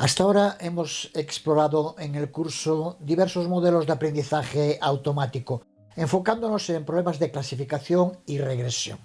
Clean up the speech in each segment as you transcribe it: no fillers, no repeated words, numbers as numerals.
Hasta ahora hemos explorado en el curso diversos modelos de aprendizaje automático, enfocándonos en problemas de clasificación y regresión.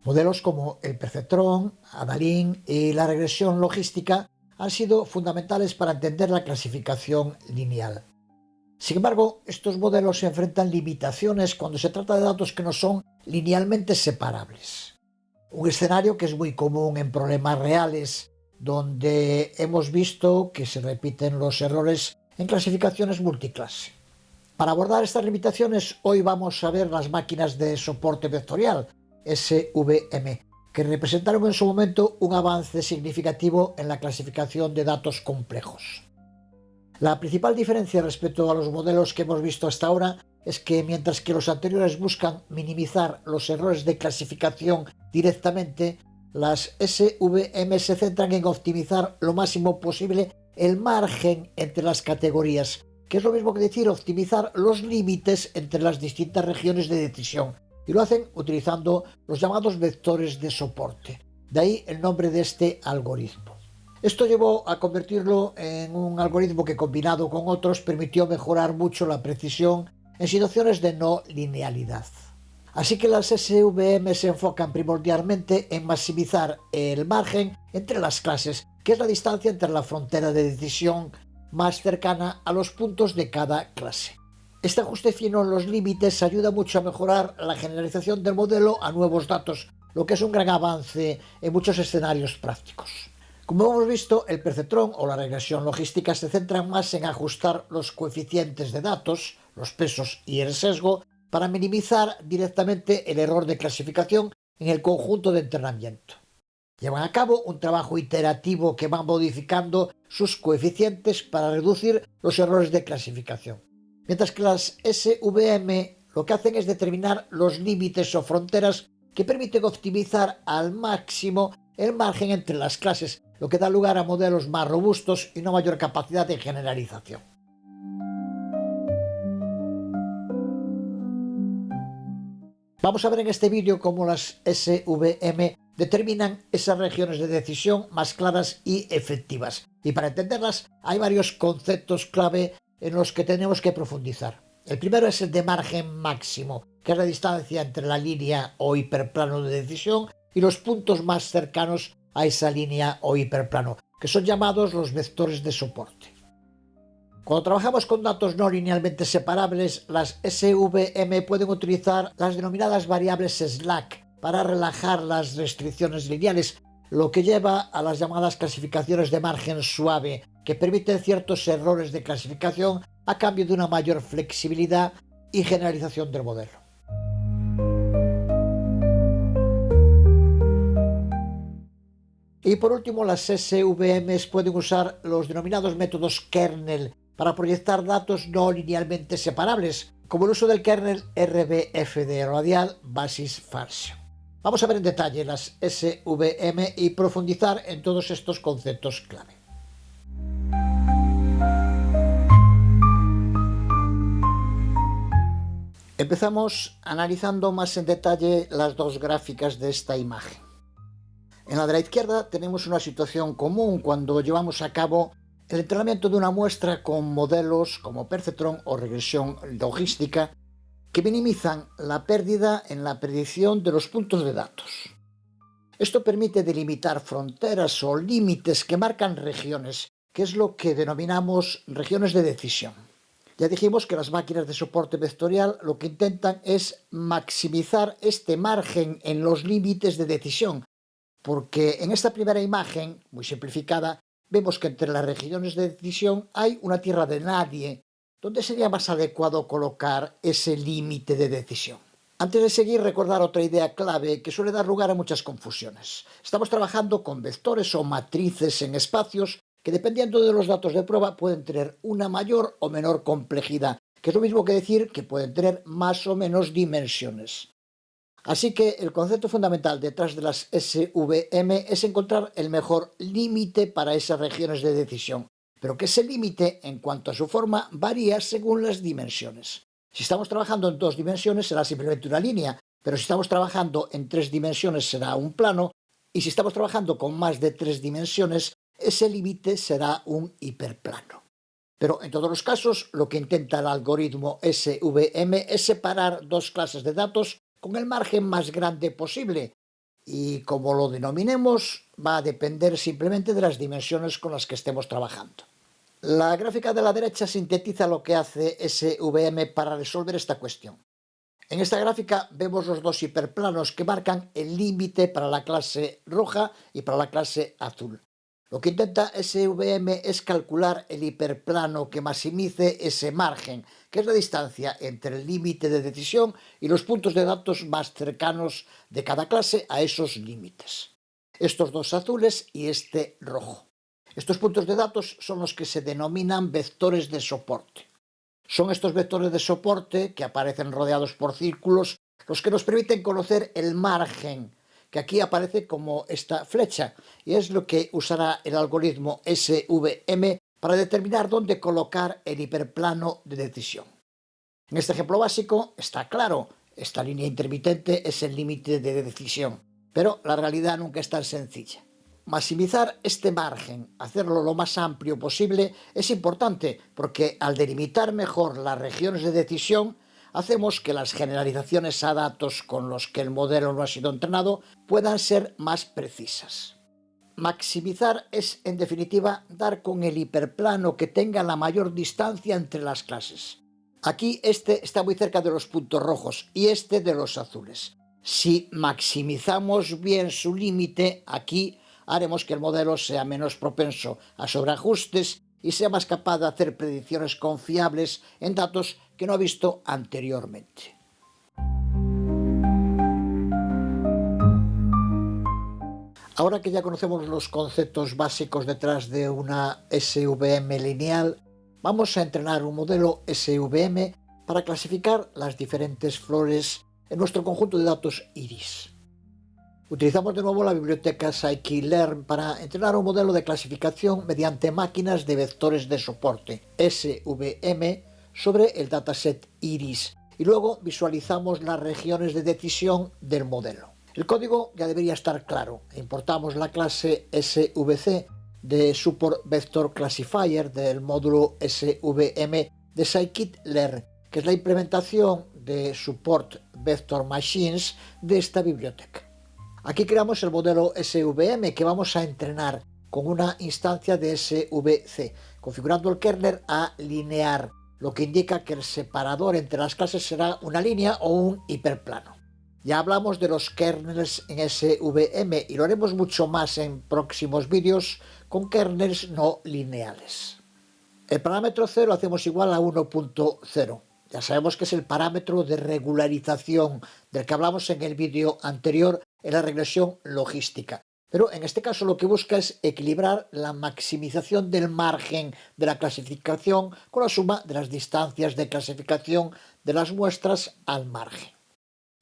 Modelos como el perceptrón, Adalin y la regresión logística han sido fundamentales para entender la clasificación lineal. Sin embargo, estos modelos se enfrentan limitaciones cuando se trata de datos que no son linealmente separables. Un escenario que es muy común en problemas reales, donde hemos visto que se repiten los errores en clasificaciones multiclase. Para abordar estas limitaciones, hoy vamos a ver las máquinas de soporte vectorial, SVM, que representaron en su momento un avance significativo en la clasificación de datos complejos. La principal diferencia respecto a los modelos que hemos visto hasta ahora es que mientras que los anteriores buscan minimizar los errores de clasificación directamente, las SVM se centran en optimizar lo máximo posible el margen entre las categorías, que es lo mismo que decir optimizar los límites entre las distintas regiones de decisión, y lo hacen utilizando los llamados vectores de soporte. De ahí el nombre de este algoritmo. Esto llevó a convertirlo en un algoritmo que, combinado con otros, permitió mejorar mucho la precisión en situaciones de no linealidad. Así que las SVM se enfocan primordialmente en maximizar el margen entre las clases, que es la distancia entre la frontera de decisión más cercana a los puntos de cada clase. Este ajuste fino en los límites ayuda mucho a mejorar la generalización del modelo a nuevos datos, lo que es un gran avance en muchos escenarios prácticos. Como hemos visto, el perceptrón o la regresión logística se centran más en ajustar los coeficientes de datos, los pesos y el sesgo, para minimizar directamente el error de clasificación en el conjunto de entrenamiento. Llevan a cabo un trabajo iterativo que va modificando sus coeficientes para reducir los errores de clasificación. Mientras que las SVM lo que hacen es determinar los límites o fronteras que permiten optimizar al máximo el margen entre las clases, lo que da lugar a modelos más robustos y una mayor capacidad de generalización. Vamos a ver en este vídeo cómo las SVM determinan esas regiones de decisión más claras y efectivas. Y para entenderlas hay varios conceptos clave en los que tenemos que profundizar. El primero es el de margen máximo, que es la distancia entre la línea o hiperplano de decisión y los puntos más cercanos a esa línea o hiperplano, que son llamados los vectores de soporte. Cuando trabajamos con datos no linealmente separables, las SVM pueden utilizar las denominadas variables slack para relajar las restricciones lineales, lo que lleva a las llamadas clasificaciones de margen suave, que permiten ciertos errores de clasificación a cambio de una mayor flexibilidad y generalización del modelo. Y por último, las SVM pueden usar los denominados métodos kernel para proyectar datos no linealmente separables, como el uso del kernel RBFD Radial Basis Function. Vamos a ver en detalle las SVM y profundizar en todos estos conceptos clave. Empezamos analizando más en detalle las dos gráficas de esta imagen. En la de la izquierda tenemos una situación común cuando llevamos a cabo el entrenamiento de una muestra con modelos como perceptrón o regresión logística que minimizan la pérdida en la predicción de los puntos de datos. Esto permite delimitar fronteras o límites que marcan regiones, que es lo que denominamos regiones de decisión. Ya dijimos que las máquinas de soporte vectorial lo que intentan es maximizar este margen en los límites de decisión, porque en esta primera imagen, muy simplificada, vemos que entre las regiones de decisión hay una tierra de nadie, donde sería más adecuado colocar ese límite de decisión. Antes de seguir, recordar otra idea clave que suele dar lugar a muchas confusiones. Estamos trabajando con vectores o matrices en espacios que, dependiendo de los datos de prueba, pueden tener una mayor o menor complejidad, que es lo mismo que decir que pueden tener más o menos dimensiones. Así que el concepto fundamental detrás de las SVM es encontrar el mejor límite para esas regiones de decisión, pero que ese límite, en cuanto a su forma, varía según las dimensiones. Si estamos trabajando en 2 dimensiones será simplemente una línea, pero si estamos trabajando en 3 dimensiones será un plano, y si estamos trabajando con más de 3 dimensiones ese límite será un hiperplano. Pero en todos los casos, lo que intenta el algoritmo SVM es separar dos clases de datos con el margen más grande posible, y como lo denominemos, va a depender simplemente de las dimensiones con las que estemos trabajando. La gráfica de la derecha sintetiza lo que hace SVM para resolver esta cuestión. En esta gráfica vemos los dos hiperplanos que marcan el límite para la clase roja y para la clase azul. Lo que intenta SVM es calcular el hiperplano que maximice ese margen, que es la distancia entre el límite de decisión y los puntos de datos más cercanos de cada clase a esos límites. Estos dos azules y este rojo. Estos puntos de datos son los que se denominan vectores de soporte. Son estos vectores de soporte, que aparecen rodeados por círculos, los que nos permiten conocer el margen, que aquí aparece como esta flecha, y es lo que usará el algoritmo SVM para determinar dónde colocar el hiperplano de decisión. En este ejemplo básico está claro, esta línea intermitente es el límite de decisión, pero la realidad nunca es tan sencilla. Maximizar este margen, hacerlo lo más amplio posible, es importante porque al delimitar mejor las regiones de decisión, hacemos que las generalizaciones a datos con los que el modelo no ha sido entrenado puedan ser más precisas. Maximizar es, en definitiva, dar con el hiperplano que tenga la mayor distancia entre las clases. Aquí este está muy cerca de los puntos rojos y este de los azules. Si maximizamos bien su límite, aquí haremos que el modelo sea menos propenso a sobreajustes y sea más capaz de hacer predicciones confiables en datos que no ha visto anteriormente. Ahora que ya conocemos los conceptos básicos detrás de una SVM lineal, vamos a entrenar un modelo SVM para clasificar las diferentes flores en nuestro conjunto de datos iris. Utilizamos de nuevo la biblioteca scikit-learn para entrenar un modelo de clasificación mediante máquinas de vectores de soporte SVM sobre el dataset iris y luego visualizamos las regiones de decisión del modelo. El código ya debería estar claro. Importamos la clase SVC de Support Vector Classifier del módulo SVM de scikit-learn, que es la implementación de Support Vector Machines de esta biblioteca. Aquí creamos el modelo SVM que vamos a entrenar con una instancia de SVC, configurando el kernel a linear, lo que indica que el separador entre las clases será una línea o un hiperplano. Ya hablamos de los kernels en SVM y lo haremos mucho más en próximos vídeos con kernels no lineales. El parámetro 0 hacemos igual a 1.0. Ya sabemos que es el parámetro de regularización del que hablamos en el vídeo anterior en la regresión logística. Pero en este caso lo que busca es equilibrar la maximización del margen de la clasificación con la suma de las distancias de clasificación de las muestras al margen.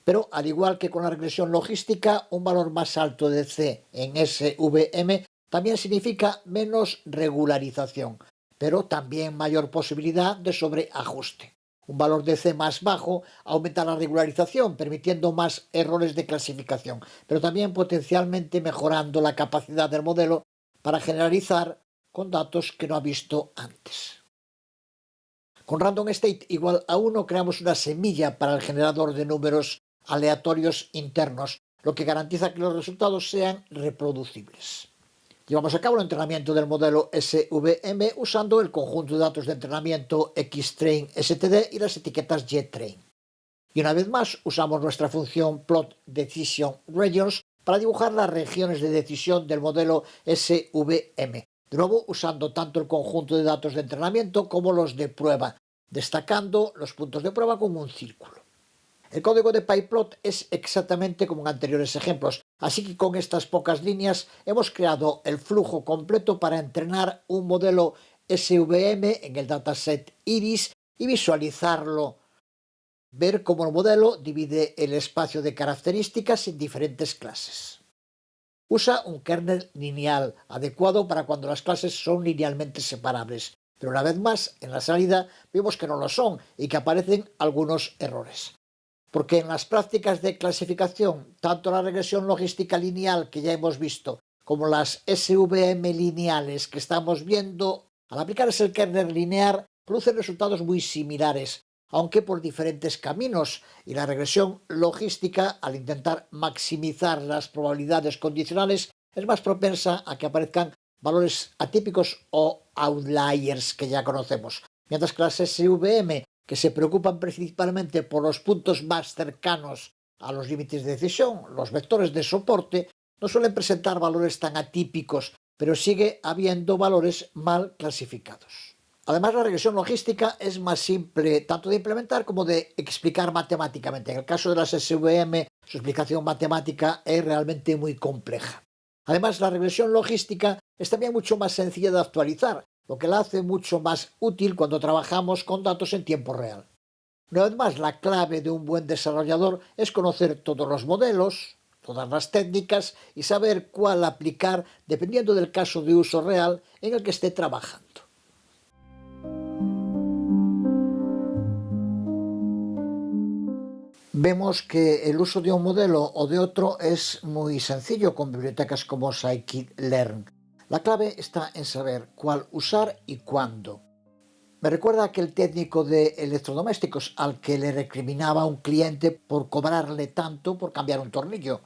Pero al igual que con la regresión logística, un valor más alto de C en SVM también significa menos regularización, pero también mayor posibilidad de sobreajuste. Un valor de C más bajo aumenta la regularización, permitiendo más errores de clasificación, pero también potencialmente mejorando la capacidad del modelo para generalizar con datos que no ha visto antes. Con random state igual a 1 creamos una semilla para el generador de números aleatorios internos, lo que garantiza que los resultados sean reproducibles. Llevamos a cabo el entrenamiento del modelo SVM usando el conjunto de datos de entrenamiento Xtrain std y las etiquetas JTrain. Y una vez más usamos nuestra función plot decision regions para dibujar las regiones de decisión del modelo SVM, de nuevo usando tanto el conjunto de datos de entrenamiento como los de prueba, destacando los puntos de prueba con un círculo. El código de pyplot es exactamente como en anteriores ejemplos, así que con estas pocas líneas hemos creado el flujo completo para entrenar un modelo SVM en el dataset iris y visualizarlo. Ver cómo el modelo divide el espacio de características en diferentes clases. Usa un kernel lineal, adecuado para cuando las clases son linealmente separables, pero una vez más, en la salida vemos que no lo son y que aparecen algunos errores. Porque en las prácticas de clasificación, tanto la regresión logística lineal que ya hemos visto, como las SVM lineales que estamos viendo, al aplicar ese kernel lineal, producen resultados muy similares, aunque por diferentes caminos, y la regresión logística, al intentar maximizar las probabilidades condicionales, es más propensa a que aparezcan valores atípicos o outliers que ya conocemos, mientras que las SVM, que se preocupan principalmente por los puntos más cercanos a los límites de decisión, los vectores de soporte, no suelen presentar valores tan atípicos, pero sigue habiendo valores mal clasificados. Además, la regresión logística es más simple tanto de implementar como de explicar matemáticamente. En el caso de las SVM, su explicación matemática es realmente muy compleja. Además, la regresión logística es también mucho más sencilla de actualizar, lo que la hace mucho más útil cuando trabajamos con datos en tiempo real. Una vez más, la clave de un buen desarrollador es conocer todos los modelos, todas las técnicas y saber cuál aplicar dependiendo del caso de uso real en el que esté trabajando. Vemos que el uso de un modelo o de otro es muy sencillo con bibliotecas como scikit-learn. La clave está en saber cuál usar y cuándo. Me recuerda a aquel técnico de electrodomésticos al que le recriminaba un cliente por cobrarle tanto por cambiar un tornillo.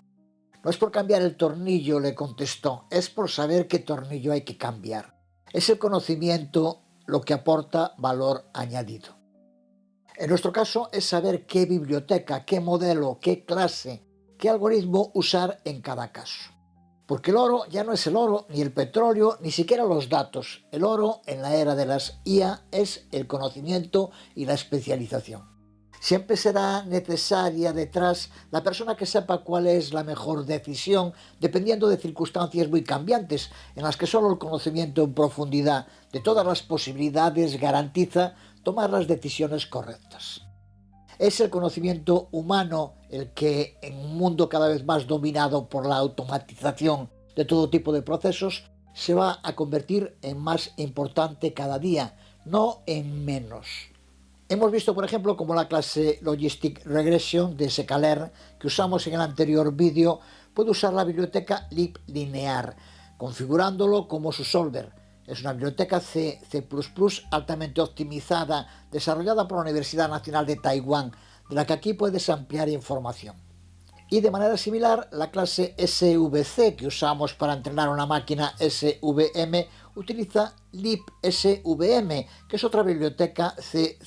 No es por cambiar el tornillo, le contestó, es por saber qué tornillo hay que cambiar. Es el conocimiento lo que aporta valor añadido. En nuestro caso es saber qué biblioteca, qué modelo, qué clase, qué algoritmo usar en cada caso. Porque el oro ya no es el oro, ni el petróleo, ni siquiera los datos. El oro en la era de las IA es el conocimiento y la especialización. Siempre será necesaria detrás la persona que sepa cuál es la mejor decisión, dependiendo de circunstancias muy cambiantes, en las que solo el conocimiento en profundidad de todas las posibilidades garantiza tomar las decisiones correctas. Es el conocimiento humano el que, en un mundo cada vez más dominado por la automatización de todo tipo de procesos, se va a convertir en más importante cada día, no en menos. Hemos visto, por ejemplo, cómo la clase Logistic Regression de scikit-learn que usamos en el anterior vídeo puede usar la biblioteca liblinear, configurándolo como su solver. Es una biblioteca C++ altamente optimizada, desarrollada por la Universidad Nacional de Taiwán, de la que aquí puedes ampliar información. Y de manera similar, la clase SVC que usamos para entrenar una máquina SVM utiliza libsvm, que es otra biblioteca C++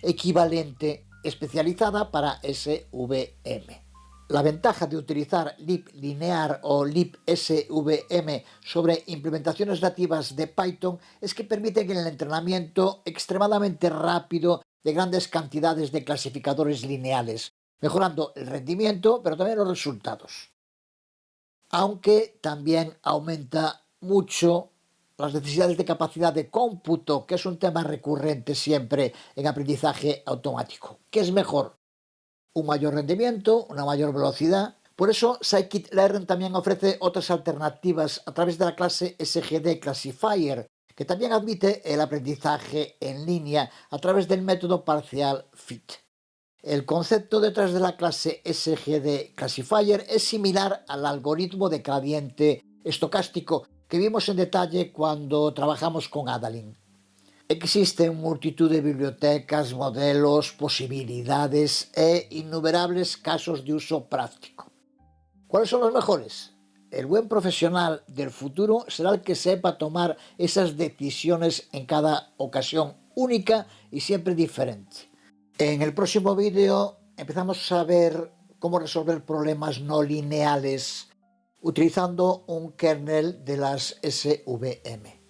equivalente especializada para SVM. La ventaja de utilizar liblinear o libsvm sobre implementaciones nativas de Python es que permiten el entrenamiento extremadamente rápido de grandes cantidades de clasificadores lineales, mejorando el rendimiento, pero también los resultados. Aunque también aumenta mucho las necesidades de capacidad de cómputo, que es un tema recurrente siempre en aprendizaje automático. ¿Qué es mejor? Un mayor rendimiento, una mayor velocidad. Por eso scikit-learn también ofrece otras alternativas a través de la clase SGD Classifier, que también admite el aprendizaje en línea a través del método parcial fit. El concepto detrás de la clase SGD Classifier es similar al algoritmo de gradiente estocástico que vimos en detalle cuando trabajamos con Adalin. Existen multitud de bibliotecas, modelos, posibilidades e innumerables casos de uso práctico. ¿Cuáles son los mejores? El buen profesional del futuro será el que sepa tomar esas decisiones en cada ocasión única y siempre diferente. En el próximo vídeo empezamos a ver cómo resolver problemas no lineales utilizando un kernel de las SVM.